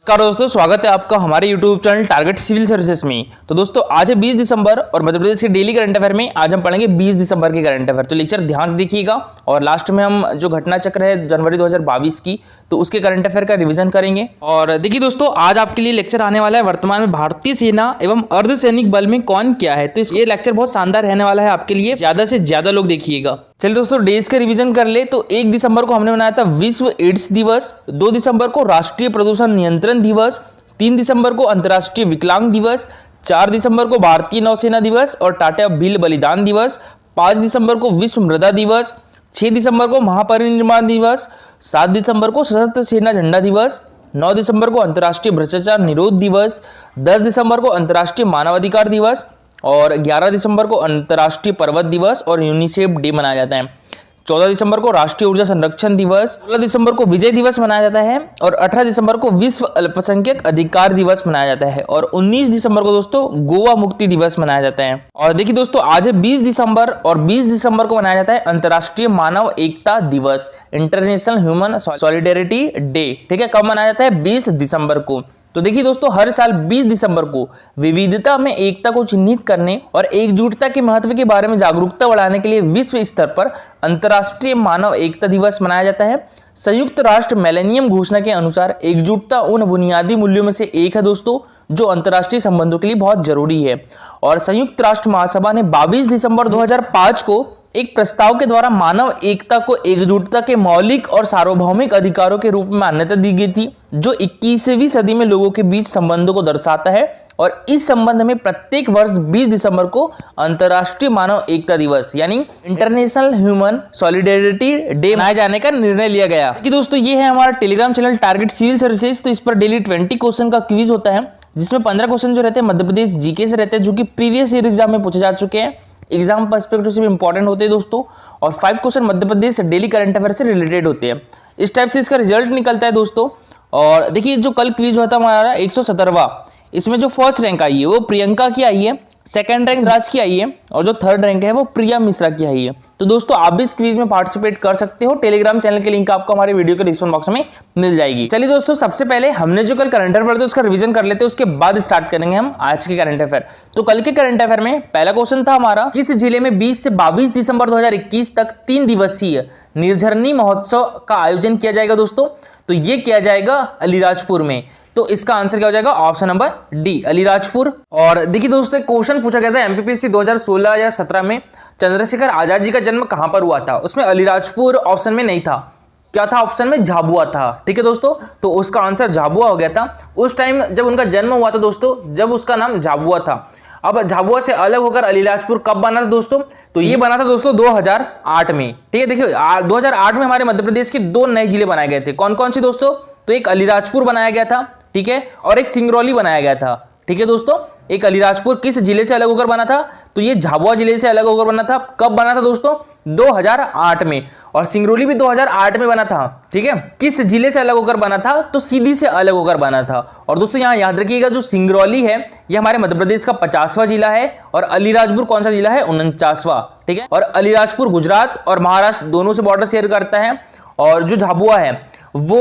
नमस्कार दोस्तों, स्वागत है आपका हमारे YouTube channel target civil services में। तो दोस्तों आज है 20 दिसंबर और मध्य प्रदेश के डेली करंट अफेयर में आज हम पढ़ेंगे 20 दिसंबर के करंट अफेयर। तो लेक्चर ध्यान से देखिएगा और लास्ट में हम जो घटना चक्र है जनवरी 2022 की तो उसके करंट अफेयर का रिवीजन करेंगे। और देखिए दोस्तों, आज आपके लिए लेक्चर आने वाला है वर्तमान में भारतीय सेना एवं अर्धसैनिक बल में कौन क्या है। तो ये लेक्चर बहुत शानदार रहने वाला है आपके लिए, ज्यादा से ज्यादा लोग देखिएगा। चलिए दोस्तों डेज का रिवीजन कर ले तो 1 दिसंबर को हमने मनाया था विश्व एड्स दिवस, 2 दिसंबर को राष्ट्रीय प्रदूषण नियंत्रण दिवस, 3 दिसंबर को अंतर्राष्ट्रीय विकलांग दिवस, 4 दिसंबर को भारतीय नौसेना दिवस और टाटा भील बलिदान दिवस, 5 दिसंबर को विश्व मृदा दिवस, 6 दिसंबर को महापरिनिर्वाण दिवस, 7 दिसंबर को सशस्त्र सेना झंडा दिवस, 9 दिसंबर को अंतर्राष्ट्रीय भ्रष्टाचार निरोध दिवस, 10 दिसंबर को अंतर्राष्ट्रीय मानवाधिकार दिवस और 11 दिसंबर को अंतर्राष्ट्रीय पर्वत दिवस और यूनिसेफ डे मनाया जाता है। 14 दिसंबर को राष्ट्रीय ऊर्जा संरक्षण दिवस, 16 दिसंबर को विजय दिवस मनाया जाता है और 18 दिसंबर को विश्व अल्पसंख्यक अधिकार दिवस मनाया जाता है और 19 दिसंबर को दोस्तों गोवा मुक्ति दिवस मनाया जाता है। और देखिए दोस्तों आज है 20 दिसंबर और 20 दिसंबर को मनाया जाता है अंतर्राष्ट्रीय मानव एकता दिवस, इंटरनेशनल ह्यूमन सॉलिडेरिटी डे। ठीक है, कब मनाया जाता है? 20 दिसंबर को। तो देखिए दोस्तों, हर साल 20 दिसंबर को विविधता में एकता को चिन्हित करने और एकजुटता के महत्व के बारे में जागरूकता बढ़ाने के लिए विश्व स्तर पर अंतर्राष्ट्रीय मानव एकता दिवस मनाया जाता है। संयुक्त राष्ट्र मिलेनियम घोषणा के अनुसार एकजुटता उन बुनियादी मूल्यों में से एक है दोस्तों जो अंतर्राष्ट्रीय संबंधों के लिए बहुत जरूरी है। और संयुक्त राष्ट्र महासभा ने 22 दिसंबर 2005 को एक प्रस्ताव के द्वारा मानव एकता को एकजुटता के मौलिक और सार्वभौमिक अधिकारों के रूप में मान्यता दी गई थी, जो 21वीं सदी में लोगों के बीच संबंधों को दर्शाता है। और इस संबंध में प्रत्येक वर्ष 20 दिसंबर को अंतर्राष्ट्रीय मानव एकता दिवस यानी इंटरनेशनल ह्यूमन सॉलिडेरिटी डे मनाए जाने का निर्णय लिया गया। कि दोस्तों ये है हमारा Telegram channel target civil services. तो इस पर डेली 20 क्वेश्चन का क्विज होता है, जिसमें 15 क्वेश्चन जो रहते हैं मध्य प्रदेश जीके से रहते हैं, जो कि प्रीवियस ईयर एग्जाम में पूछे जा चुके हैं, एग्जाम पर्सपेक्टिव से भी इंपॉर्टेंट होते हैं दोस्तों। और 5 question Madhya Pradesh daily current affair से रिलेटेड होते हैं। इस टाइप से इसका रिजल्ट निकलता है दोस्तों। और देखिए जो कल क्विज हुआ था हमारा 117वां, इसमें जो फर्स्ट रैंक आई है वो प्रियंका की आई है, सेकंड रैंक राज की आई है और जो थर्ड रैंक है वो प्रिया मिश्रा की आई है। तो दोस्तों आप भी इस क्विज में पार्टिसिपेट कर सकते हो। टेलीग्राम चैनल की लिंक आपको हमारे वीडियो के डिस्क्रिप्शन बॉक्स में मिल जाएगी। चलिए दोस्तों, सबसे पहले हमने जो कल करंट अफेयर पढ़ा था उसका रिवीजन कर लेते हैं, उसके बाद स्टार्ट करेंगे हम आज के करंट अफेयर। तो कल के करंट अफेयर में पहला क्वेश्चन था हमारा, किस जिले में 20 से 22 दिसंबर 2021 तक 3 दिवसीय निर्झरनी महोत्सव का आयोजन किया जाएगा दोस्तों? तो ये किया जाएगा अलीराजपुर में। तो इसका आंसर क्या हो जाएगा? Option number D, Alirajpur. और देखिए दोस्तों, क्वेश्चन पूछा गया था एमपीपीएससी 2016 या 17 में, चंद्रशेखर आजाद जी का जन्म कहां पर हुआ था? उसमें अलीराजपुर ऑप्शन में नहीं था, क्या था ऑप्शन में? झाबुआ था। ठीक है दोस्तों, तो उसका आंसर झाबुआ हो गया था। उस टाइम जब उनका जन्म हुआ था दोस्तों, जब उसका नाम झाबुआ था। अब झाबुआ से अलग होकर अलीराजपुर कब बना था दोस्तों? तो ये बना था दोस्तों 2008 में। ठीक है, देखिए 2008 में हमारे मध्य प्रदेश के 2 नए जिले बनाए गए थे। कौन कौन से दोस्तों? तो एक अलीराजपुर बनाया गया था, ठीक है, और एक सिंगरौली बनाया गया था। ठीक है दोस्तों, एक अलीराजपुर किस जिले से अलग होकर बना था? तो ये झाबुआ जिले से अलग होकर बना था। कब बना था दोस्तों? 2008 में। और सिंगरौली भी 2008 में बना था। ठीक है, किस जिले से अलग होकर बना था? तो सीधी से अलग होकर बना था। और दोस्तों यहाँ याद रखिएगा, जो सिंगरौली है ये हमारे मध्य प्रदेश का 50वां जिला है और अलीराजपुर कौन सा जिला है? 49वां। ठीक है, और अलीराजपुर गुजरात और महाराष्ट्र दोनों से बॉर्डर शेयर करता है और जो झाबुआ है वो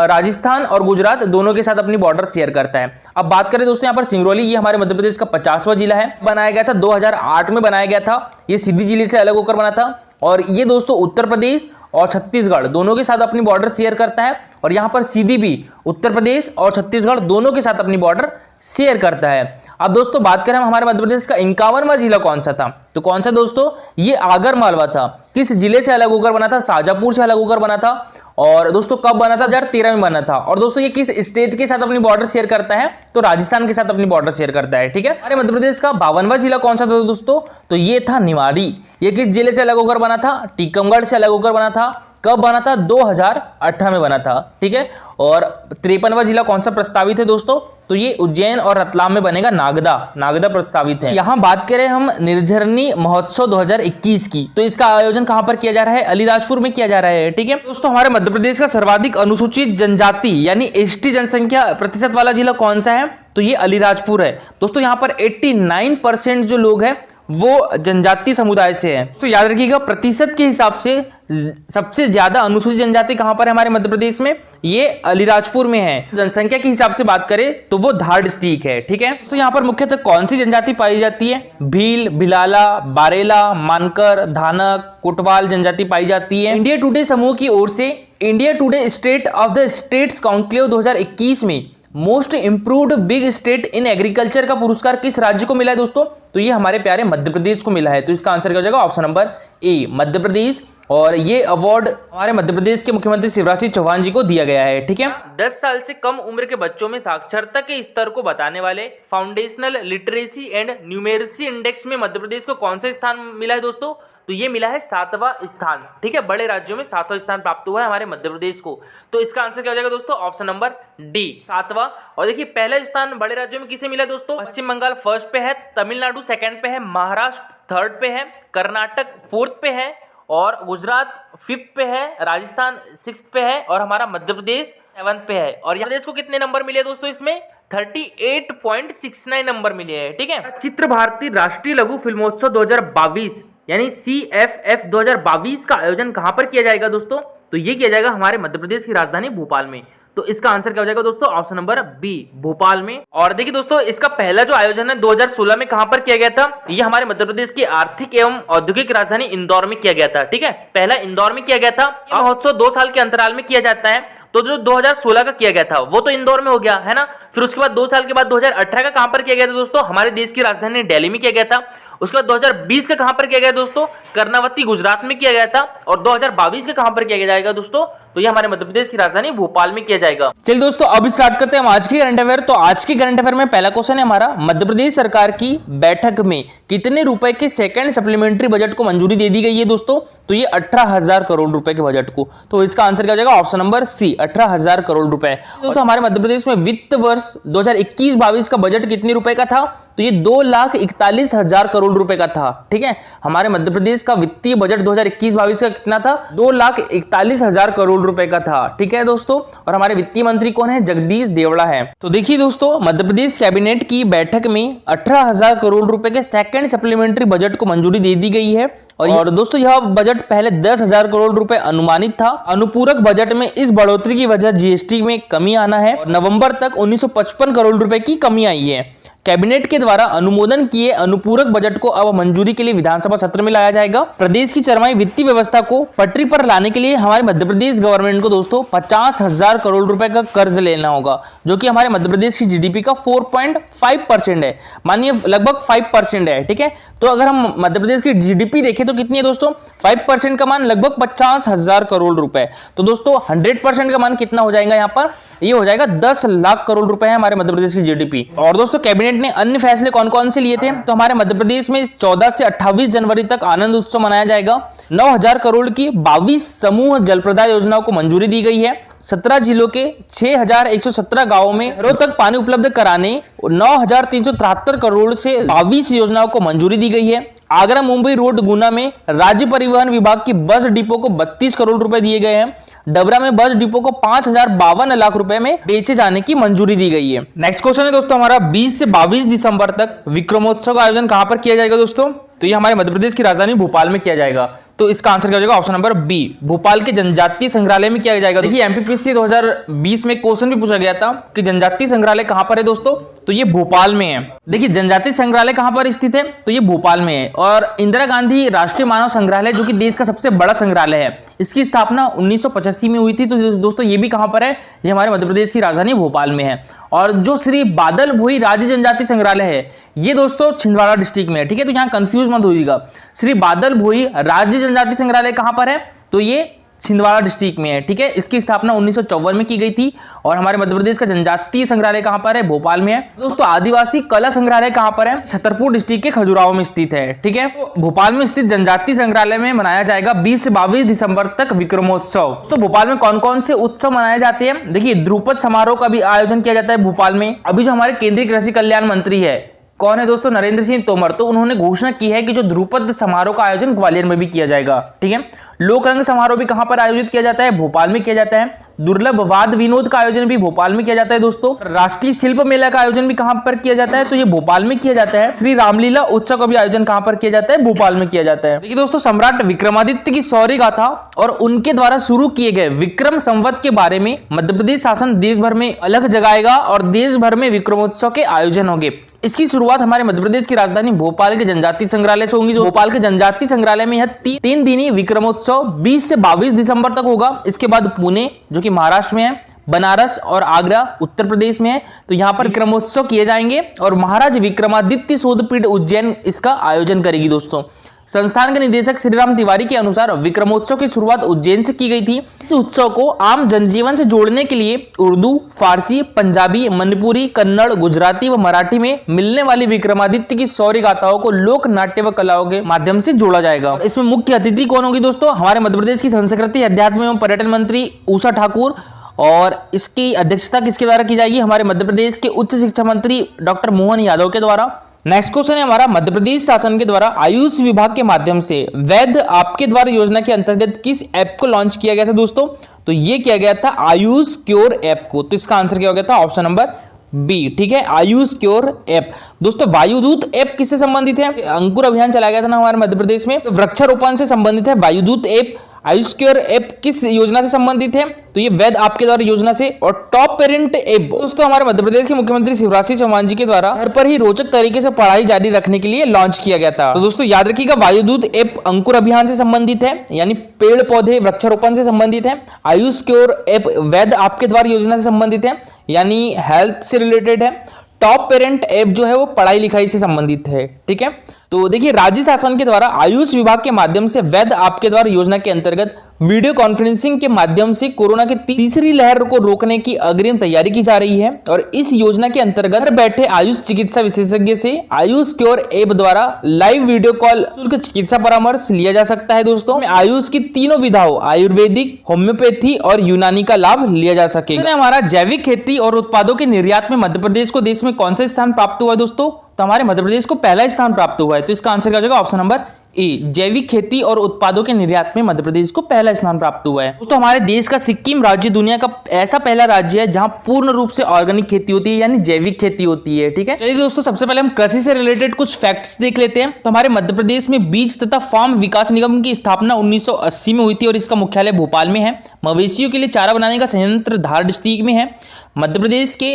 राजस्थान और गुजरात दोनों के साथ अपनी बॉर्डर शेयर करता है। अब बात करें दोस्तों यहाँ पर सिंगरौली, ये हमारे मध्य प्रदेश का 50वां जिला है, बनाया गया था 2008 में बनाया गया था। ये सीधी जिले से अलग होकर बना था और ये दोस्तों उत्तर प्रदेश और छत्तीसगढ़ दोनों के साथ अपनी बॉर्डर शेयर करता है। और यहाँ पर सीधी भी उत्तर प्रदेश और छत्तीसगढ़ दोनों के साथ अपनी बॉर्डर शेयर करता है। अब दोस्तों बात करें हम हमारे मध्य प्रदेश का 51वां जिला कौन सा था? तो कौन सा दोस्तों? ये आगर मालवा था। किस जिले से अलग होकर बना था? शाजापुर से अलग होकर बना था। और दोस्तों कब बना था? 2013 में बना था। और दोस्तों ये किस स्टेट के साथ अपनी बॉर्डर शेयर करता है? तो राजस्थान के साथ अपनी बॉर्डर शेयर करता है। ठीक है, हमारे मध्य प्रदेश का 52वां जिला कौन सा था दोस्तों? तो ये था निवाड़ी। ये किस जिले से अलग होकर बना था? टीकमगढ़ से अलग होकर बना था। कब बना था? 2018 में बना था। ठीक है, और 53वां जिला कौन सा प्रस्तावित है दोस्तों? तो ये उज्जैन और रतलाम में बनेगा, नागदा। नागदा प्रस्तावित है। यहाँ बात करें हम निर्झरनी महोत्सव 2021 की, तो इसका आयोजन कहां पर किया जा रहा है? अलीराजपुर में किया जा रहा है। ठीक है दोस्तों, हमारे मध्य प्रदेश का सर्वाधिक अनुसूचित जनजाति यानी एसटी जनसंख्या प्रतिशत वाला जिला कौन सा है? तो ये अलीराजपुर है दोस्तों। यहाँ पर 89% जो लोग हैं वो जनजातीय समुदाय से है। तो याद रखिएगा प्रतिशत के हिसाब से सबसे ज्यादा अनुसूचित जनजाति कहां पर है हमारे मध्य प्रदेश में? ये अलीराजपुर में है। जनसंख्या के हिसाब से बात करें तो वो धार डिस्ट्रिक्ट है। ठीक है, तो यहाँ पर मुख्यतः कौन सी जनजाति पाई जाती है? भील, भिलाला, बारेला, मानकर, धानक, कोटवाल जनजाति पाई जाती है। इंडिया टुडे समूह की ओर से India today state of the states conclave 2021 में most improved big state in agriculture का पुरस्कार किस राज्य को मिला है दोस्तों? तो ये हमारे प्यारे मध्य प्रदेश को मिला है। तो इसका आंसर क्या हो जाएगा? Option number A, Madhya Pradesh. और ये अवार्ड हमारे मध्य प्रदेश के मुख्यमंत्री शिवराज सिंह चौहान जी को दिया गया है। ठीक है, 10 साल से कम उम्र के बच्चों में साक्षरता के स्तर को बताने वाले फाउंडेशनल लिटरेसी एंड न्यूमेरसी इंडेक्स में मध्य प्रदेश को कौन सा स्थान मिला है दोस्तों? तो ये मिला है 7वां स्थान। ठीक है, बड़े राज्यों में 7वां स्थान प्राप्त हुआ है हमारे मध्य प्रदेश को। तो इसका आंसर क्या हो जाएगा दोस्तों? ऑप्शन नंबर डी, 7वां। और देखिए पहला स्थान बड़े राज्यों में किसे मिला दोस्तों? पश्चिम बंगाल फर्स्ट पे है, तमिलनाडु सेकंड पे है, महाराष्ट्र थर्ड पे है, कर्नाटक फोर्थ पे है, और गुजरात फिफ्थ पे है, राजस्थान सिक्स्थ पे है, और हमारा मध्य प्रदेश 7th पे है। और यहाँ प्रदेश को कितने नंबर मिले दोस्तों? इसमें 38.69 नंबर मिले हैं। ठीक है, चित्र भारती राष्ट्रीय लघु फिल्मोत्सव 2022 यानी CFF 2022 का आयोजन कहां पर किया जाएगा दोस्तों? तो ये किया जाएगा हमारे मध्य प्रदेश की राजधानी भोपाल में। तो इसका आंसर क्या हो जाएगा दोस्तों? ऑप्शन नंबर बी, भोपाल में। और देखिए दोस्तों, इसका पहला जो आयोजन है 2016 में कहां पर किया गया था? ये हमारे मध्य प्रदेश की आर्थिक एवं औद्योगिक राजधानी इंदौर में किया गया था। ठीक है, पहला इंदौर में किया गया था। यह महोत्सव 2 साल के अंतराल में किया जाता है। तो जो 2016 का किया गया था वो तो इंदौर में हो गया है ना। फिर उसके बाद 2 साल के बाद 2018 का कहां पर किया गया था दोस्तों? हमारे देश की राजधानी दिल्ली में किया गया था। उसके बाद 2020 का कहां पर किया गया दोस्तों? कर्नावती गुजरात में किया गया था। और 2022 का कहां पर किया जाएगा दोस्तों? तो ये हमारे मध्य प्रदेश की राजधानी भोपाल में किया जाएगा। चलिए दोस्तों, अब स्टार्ट करते हैं हम आज के करंट अफेयर। तो आज के करंट अफेयर में पहला क्वेश्चन है हमारा, मध्य प्रदेश सरकार की बैठक में कितने रुपए के सेकंड सप्लीमेंट्री बजट को मंजूरी दे दी गई है दोस्तों? तो ये 18,000 करोड़ रुपए के बजट को। तो इसका आंसर क्या हो जाएगा? ऑप्शन नंबर सी, 18,000 करोड़ रुपए। दोस्तों हमारे मध्य प्रदेश में वित्त वर्ष 2021-22 का बजट कितने रुपए का था? तो ये 2,41,000 करोड़ रुपए का था। ठीक है, हमारे मध्य प्रदेश का वित्तीय बजट 2021-22 का कितना था? 2,41,000 करोड़ रुपए का था। ठीक है दोस्तों, और हमारे वित्तीय मंत्री कौन है? जगदीश देवड़ा है। तो देखिए दोस्तों, मध्य प्रदेश कैबिनेट की बैठक में 18,000 करोड़ रुपए के सेकंड सप्लीमेंट्री बजट को मंजूरी दे दी गई है। और दोस्तों यह बजट पहले 10,000 करोड़ रुपए अनुमानित था। अनुपूरक बजट में इस बढ़ोतरी की वजह जीएसटी में कमी आना है। और नवंबर तक 1955 करोड़ रुपए की कमी आई है। कैबिनेट के द्वारा अनुमोदन किए अनुपूरक बजट को अब मंजूरी के लिए विधानसभा सत्र में लाया जाएगा। प्रदेश की चरमाई वित्तीय व्यवस्था को पटरी पर लाने के लिए हमारे मध्य प्रदेश गवर्नमेंट को दोस्तों 50,000 करोड़ रुपए का कर्ज लेना होगा, जो कि हमारे मध्य प्रदेश की जीडीपी का 4.5% है, मानिए लगभग 5% है। ठीक है, तो अगर हम मध्य प्रदेश की जीडीपी देखें तो कितनी है दोस्तों? 5% का मान लगभग 50,000 करोड़ रुपए। तो दोस्तों 100% का मान कितना हो जाएगा? यहाँ पर ये हो जाएगा 10 लाख करोड़ रुपए है हमारे मध्य प्रदेश की जीडीपी। और दोस्तों कैबिनेट ने अन्य फैसले कौन कौन से लिए थे? तो हमारे मध्य प्रदेश में 14 से 28 जनवरी तक आनंद उत्सव मनाया जाएगा। 9,000 करोड़ की 22 समूह जलप्रदाय योजनाओं को मंजूरी दी गई है। 17 जिलों के 6,117 गांवों में घरों तक पानी उपलब्ध कराने 9,373 करोड़ से 22 योजनाओं को मंजूरी दी गई है। आगरा मुंबई रोड गुना में राज्य परिवहन विभाग की बस डिपो को 32 करोड़ रुपए दिए गए हैं। डबरा में बस डिपो को 5,052 लाख रुपए में बेचे जाने की मंजूरी दी गई है। नेक्स्ट क्वेश्चन है दोस्तों हमारा, 20 से 22 दिसंबर तक विक्रमोत्सव का आयोजन कहां पर किया जाएगा दोस्तों? तो ये हमारे मध्य प्रदेश की राजधानी भोपाल में किया जाएगा। तो इसका आंसर क्या हो जाएगा? ऑप्शन नंबर बी, भोपाल के जनजातीय संग्रहालय में किया जाएगा। देखिए एमपीपीएससी 2020 में क्वेश्चन भी पूछा गया था कि जनजातीय संग्रहालय कहां पर है दोस्तों? तो ये भोपाल में है। देखिए जनजातीय संग्रहालय कहां पर स्थित है? तो ये भोपाल में है। और इंदिरा गांधी राष्ट्रीय मानव संग्रहालय, जो कि देश का सबसे बड़ा संग्रहालय है, इसकी स्थापना 1985 में हुई थी। तो दोस्तों ये भी कहां पर है? ये हमारे मध्य प्रदेश की राजधानी भोपाल में है। और जो श्री बादल भोई राज्य जनजातीय संग्रहालय है, ये दोस्तों छिंदवाड़ा डिस्ट्रिक्ट में है। ठीक है, तो यहाँ कंफ्यूज मत होइएगा। श्री बादल भोई राज्य जनजातीय संग्रहालय कहां पर है? तो ये छिंदवाड़ा डिस्ट्रिक्ट में है। ठीक है, इसकी स्थापना 1954 में की गई थी। और हमारे मध्य प्रदेश का जनजातीय संग्रहालय कहां पर है? भोपाल में है। दोस्तों आदिवासी कला संग्रहालय कहां पर है? छतरपुर डिस्ट्रिक्ट के खजुराहो में स्थित है। ठीक है, तो भोपाल में स्थित जनजातीय संग्रहालय में मनाया जाएगा 20 से 22 दिसंबर तक विक्रमोत्सव। तो भोपाल में कौन कौन से उत्सव मनाए जाते हैं? देखिए ध्रुपद समारोह का भी आयोजन किया जाता है भोपाल में। अभी जो हमारे केंद्रीय कृषि कल्याण मंत्री है, कौन है दोस्तों? नरेंद्र सिंह तोमर। तो उन्होंने घोषणा की है कि जो ध्रुपद समारोह का आयोजन ग्वालियर में भी किया जाएगा। ठीक है, लोक रंग समारोह भी कहां पर आयोजित किया जाता है? भोपाल में किया जाता है। दुर्लभ वाद विनोद का आयोजन भी भोपाल में किया जाता है दोस्तों। राष्ट्रीय शिल्प मेला का आयोजन भी कहां पर किया जाता है, तो ये भोपाल में किया जाता है। श्री रामलीला उत्सव का भी आयोजन कहां पर किया जाता है, भोपाल में किया जाता है। देखिए दोस्तों, सम्राट विक्रमादित्य की शौर्य गाथा और उनके द्वारा शुरू किए गए विक्रम संवत के बारे में मध्य प्रदेश शासन देश भर में अलग जगाएगा और देश भर में विक्रमोत्सव के आयोजन होंगे। इसकी शुरुआत हमारे मध्य प्रदेश की राजधानी भोपाल के जनजातीय संग्रहालय से होगी। जो भोपाल के जनजातीय संग्रहालय में यह 3 दिनी विक्रमोत्सव 20 से 22 दिसंबर तक होगा। इसके बाद पुणे, जो कि महाराष्ट्र में है, बनारस और आगरा उत्तर प्रदेश में है, तो यहाँ पर विक्रमोत्सव किए जाएंगे और महाराज विक्रमादित्य शोधपीठ उज्जैन इसका आयोजन करेगी दोस्तों। संस्थान के निदेशक श्रीराम तिवारी के अनुसार विक्रमोत्सव की शुरुआत उज्जैन से की गई थी। इस उत्सव को आम जनजीवन से जोड़ने के लिए उर्दू, फारसी, पंजाबी, मणिपुरी, कन्नड़, गुजराती व मराठी में मिलने वाली विक्रमादित्य की शौर्य गाथाओं को लोक नाट्य व कलाओं के माध्यम से जोड़ा जाएगा। इसमें मुख्य अतिथि कौन होगी दोस्तों? हमारे मध्य प्रदेश की संस्कृति, अध्यात्म एवं पर्यटन मंत्री उषा ठाकुर, और इसकी अध्यक्षता किसके द्वारा की जाएगी? हमारे मध्य प्रदेश के उच्च शिक्षा मंत्री डॉक्टर मोहन यादव के द्वारा। नेक्स्ट क्वेश्चन है हमारा, मध्य प्रदेश शासन के द्वारा आयुष विभाग के माध्यम से वैद्य आपके द्वार योजना के अंतर्गत किस ऐप को लॉन्च किया गया था दोस्तों? तो ये किया गया था आयुष क्योर ऐप को। तो इसका आंसर क्या हो गया था? ऑप्शन नंबर बी, ठीक है, आयुष क्योर ऐप। दोस्तों, वायुदूत ऐप किससे संबंधित है? अंकुर अभियान चलाया गया था ना हमारे मध्य प्रदेश में, तो वृक्षारोपण से संबंधित है Vayudoot app. Ayush cure app किस योजना से संबंधित है? तो ये वैद्य आपके द्वारा योजना से। और टॉप पेरेंट ऐप दोस्तों हमारे मध्य प्रदेश के मुख्यमंत्री शिवराज सिंह चौहान जी के द्वारा घर पर ही रोचक तरीके से पढ़ाई जारी रखने के लिए लॉन्च किया गया था। तो दोस्तों याद रखिएगा, वायुदूत ऐप अंकुर अभियान से संबंधित है, यानी पेड़ पौधे वृक्षारोपण से संबंधित है। आयुष क्योर ऐप वैद्य आपके द्वारा योजना से संबंधित है, यानी हेल्थ से रिलेटेड है। टॉप पेरेंट ऐप जो है वो पढ़ाई लिखाई से संबंधित है, ठीक है। तो देखिए, राज्य शासन के द्वारा आयुष विभाग के माध्यम से वैद्य आपके द्वारा योजना के अंतर्गत वीडियो कॉन्फ्रेंसिंग के माध्यम से कोरोना की तीसरी लहर को रोकने की अग्रिम तैयारी की जा रही है। और इस योजना के अंतर्गत घर बैठे आयुष चिकित्सा विशेषज्ञ से आयुष क्योर ऐप द्वारा लाइव वीडियो कॉल शुल्क चिकित्सा परामर्श लिया जा सकता है दोस्तों। आयुष की तीनों विधाओं आयुर्वेदिक, होम्योपैथी और यूनानी का लाभ लिया जा सकेगा। हमारा जैविक खेती और उत्पादों के निर्यात में मध्य प्रदेश को देश में कौन सा स्थान प्राप्त हुआ है दोस्तों? तो हमारे मध्य प्रदेश को पहला स्थान प्राप्त हुआ है। तो इसका आंसर क्या हो जाएगा? ऑप्शन नंबर ए, जैविक खेती और उत्पादों के निर्यात में मध्य प्रदेश को पहला स्थान प्राप्त हुआ है। दोस्तों, हमारे देश का सिक्किम राज्य दुनिया का ऐसा पहला राज्य है जहां पूर्ण रूप से ऑर्गेनिक खेती होती है, यानी जैविक खेती होती है, ठीक है। चलिए दोस्तों, सबसे पहले हम कृषि से रिलेटेड कुछ फैक्ट्स देख लेते हैं। तो हमारे मध्य प्रदेश में बीज तथा फार्म विकास निगम की स्थापना 1980 में हुई थी और इसका मुख्यालय भोपाल में है। मवेशियों के लिए चारा बनाने का संयंत्र धार डिस्ट्रिक्ट में है। मध्य प्रदेश के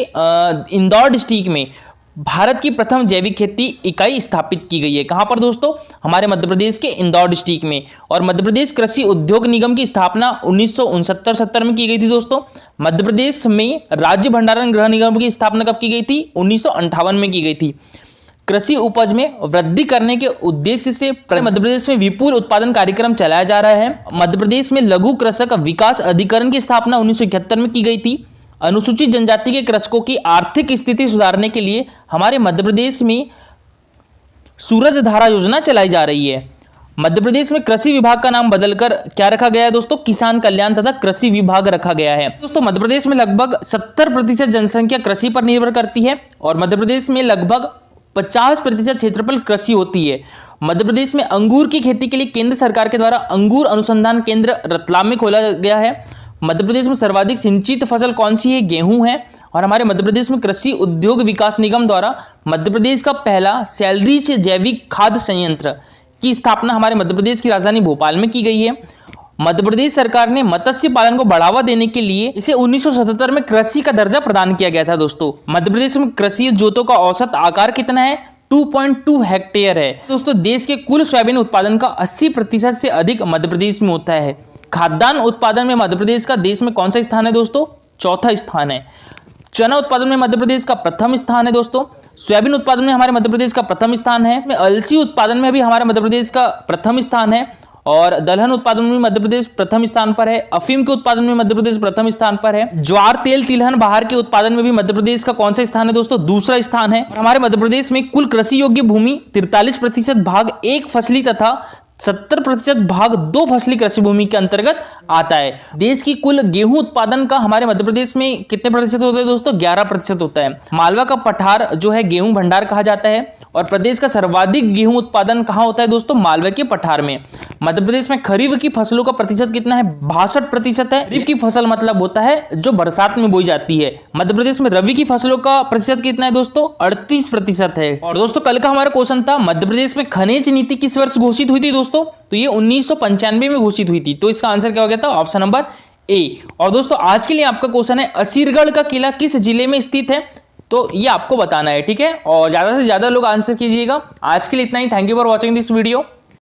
इंदौर डिस्ट्रिक्ट में भारत की प्रथम जैविक खेती इकाई स्थापित की गई है। कहां पर दोस्तों? हमारे मध्य प्रदेश के इंदौर डिस्ट्रिक्ट में। और मध्य प्रदेश कृषि उद्योग निगम की स्थापना 1969-70 में की गई थी दोस्तों। मध्य प्रदेश में राज्य भंडारण गृह निगम की स्थापना कब की गई थी? 1958 में की गई थी। कृषि उपज में वृद्धि करने के उद्देश्य से मध्य प्रदेश में विपुल उत्पादन कार्यक्रम चलाया जा रहा है। मध्य प्रदेश में लघु कृषक विकास अधिकरण की स्थापना 1971 में की गई थी। अनुसूचित जनजाति के कृषकों की आर्थिक स्थिति सुधारने के लिए हमारे मध्य प्रदेश में सूरज धारा योजना चलाई जा रही है। मध्य प्रदेश में कृषि विभाग का नाम बदलकर क्या रखा गया है दोस्तों? किसान कल्याण तथा कृषि विभाग रखा गया है। दोस्तों, मध्य प्रदेश में लगभग 70% जनसंख्या कृषि पर निर्भर करती है और मध्य प्रदेश में लगभग 50% क्षेत्रफल कृषि होती है। मध्य प्रदेश में अंगूर की खेती के लिए केंद्र सरकार के द्वारा अंगूर अनुसंधान केंद्र रतलाम में खोला गया है। मध्य प्रदेश में सर्वाधिक सिंचित फसल कौन सी है? गेहूं है। और हमारे मध्य प्रदेश में कृषि उद्योग विकास निगम द्वारा मध्य प्रदेश का पहला सैलरीज जैविक खाद्य संयंत्र की स्थापना हमारे मध्य प्रदेश की राजधानी भोपाल में की गई है। मध्य प्रदेश सरकार ने मत्स्य पालन को बढ़ावा देने के लिए इसे 1977 में कृषि का दर्जा प्रदान किया गया था दोस्तों। मध्य प्रदेश में कृषि जोतों का औसत आकार कितना है? 2.2 हेक्टेयर है दोस्तों। देश के कुल सोयाबीन उत्पादन का 80% से अधिक मध्य प्रदेश में होता है। खाद्यान्न उत्पादन में मध्य प्रदेश का देश में कौन सा स्थान है दोस्तों? चौथा स्थान है। चना उत्पादन में मध्य प्रदेश का प्रथम स्थान है दोस्तों। सोयाबीन उत्पादन में हमारे मध्य प्रदेश का प्रथम स्थान है। इसमें अलसी उत्पादन में भी हमारे मध्य प्रदेश का प्रथम स्थान है। और दलहन उत्पादन में मध्य प्रदेश प्रथम स्थान पर है। अफीम के उत्पादन में मध्य प्रदेश प्रथम स्थान पर है। ज्वार, तेल, तिलहन, बाहर के उत्पादन में भी मध्य प्रदेश का कौन सा स्थान है दोस्तों? दूसरा स्थान है। और हमारे मध्य प्रदेश में कुल कृषि योग्य भूमि 43% भाग एक फसली तथा 70% भाग दो फसली कृषि भूमि के अंतर्गत आता है। देश की कुल गेहूं उत्पादन का हमारे मध्य प्रदेश में कितने प्रतिशत होता है दोस्तों? 11% होता है। मालवा का पठार जो है गेहूं भंडार कहा जाता है। और प्रदेश का सर्वाधिक गेहूं उत्पादन कहां होता है दोस्तों? मालवे के पठार में। मध्य प्रदेश में खरीफ की फसलों का प्रतिशत कितना है? 62% है। खरीफ की फसल मतलब होता है जो बरसात में बोई जाती है। मध्य प्रदेश में रबी की फसलों का प्रतिशत कितना है दोस्तों? 38% है। और दोस्तों कल का हमारा क्वेश्चन था, मध्य प्रदेश में खनिज नीति किस वर्ष घोषित हुई थी दोस्तों? तो ये 1995 में घोषित हुई थी। तो इसका आंसर क्या हो गया था? Option number A. और दोस्तों आज के लिए आपका क्वेश्चन है, असीरगढ़ का किला किस जिले में स्थित है? तो ये आपको बताना है, ठीक है। और ज्यादा से ज्यादा लोग आंसर कीजिएगा। आज के लिए इतना ही। Thank you for watching this video.